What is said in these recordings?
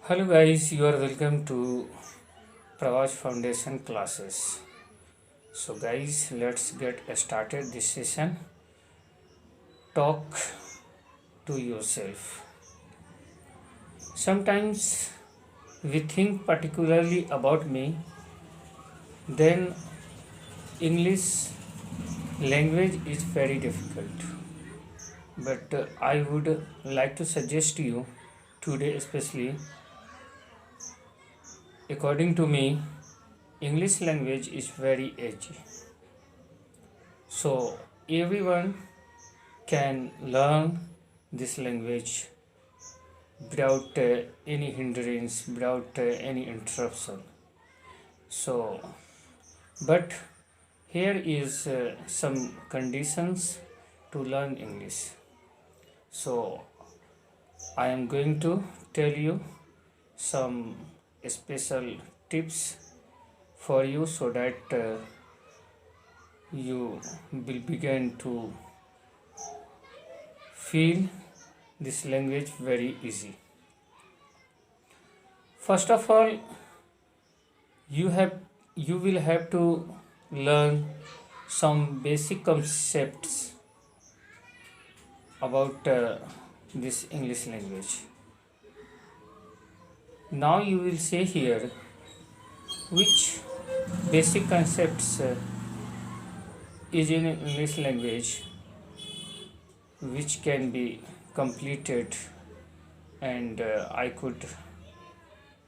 Hello guys, you are welcome to Pravas Foundation classes. So guys, let's get started this session. Talk to yourself. Sometimes we think particularly about me, then English language is very difficult. But I would like to suggest you today especially according to me English language is very edgy. So everyone can learn this language without any hindrance, without any interruption. So, but here is some conditions to learn English. So, I am going to tell you some special tips for you so that you will begin to feel this language very easy. First of all, you have you will have to learn some basic concepts about this English language. Now you will say here which basic concepts is in English language which can be completed and I could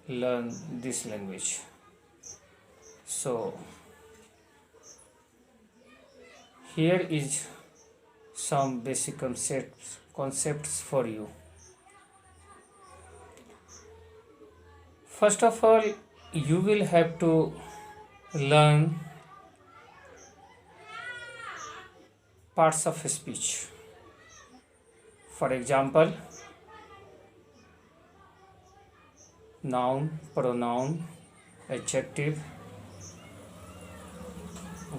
learn this language. So here is some basic concepts for you. First of all, you will have to learn parts of speech. For example, noun, pronoun, adjective,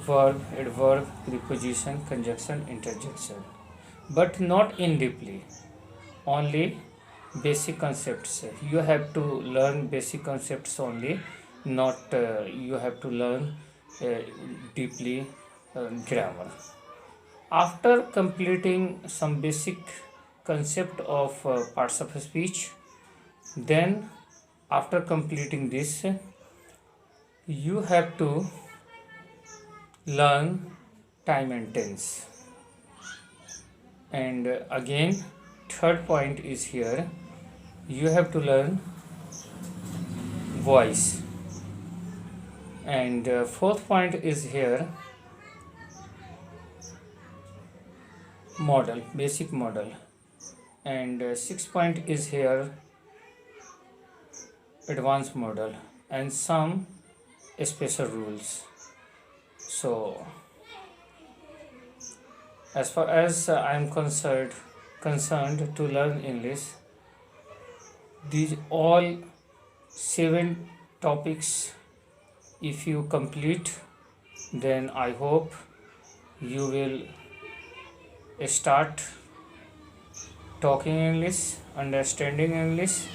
verb, adverb, preposition, conjunction, interjection, but not in deeply, only basic concepts. You have to learn basic concepts only, not you have to learn deeply grammar. After completing some basic concept of parts of speech, then after completing this, you have to learn time and tense. And again, third point is here, you have to learn voice. And fourth point is here, model, basic model. And sixth point is here, advanced model and some special rules. So as far as I am concerned to learn English, these all 7 topics if you complete, then I hope you will start talking English, understanding English,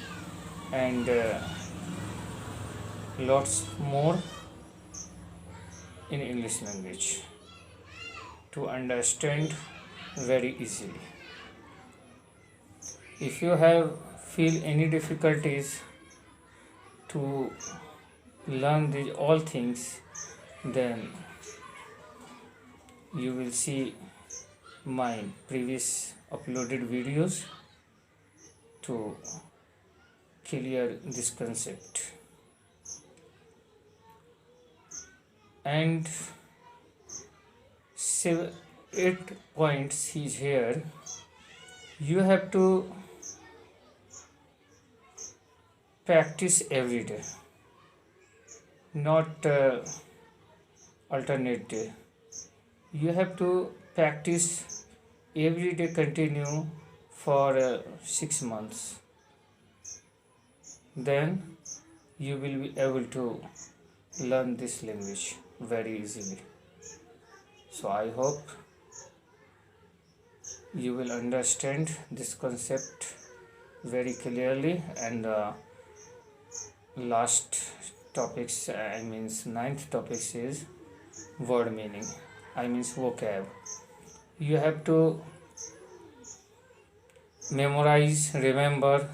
and lots more in English language to understand very easily. If you have feel any difficulties to learn these all things, then you will see my previous uploaded videos to clear this concept. And 8 points is here. You have to practice every day, not alternate day. You have to practice every day, continue for 6 months. Then you will be able to learn this language very easily. So I hope you will understand this concept very clearly, and last topics, I means ninth topics is word meaning, I means vocab. You have to memorize, remember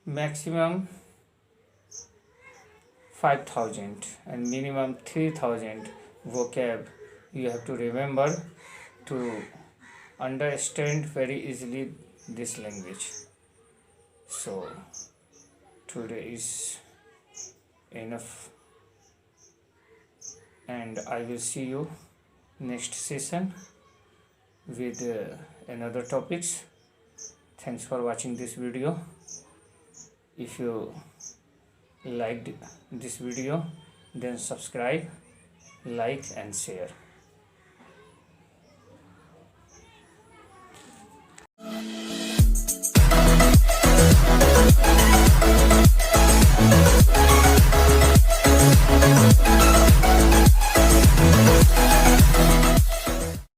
maximum 5,000 and minimum 3,000 vocab you have to remember to understand very easily this language. So today is enough, and I will see you next session with another topics. Thanks for watching this video. If you liked this video, then subscribe, like and share.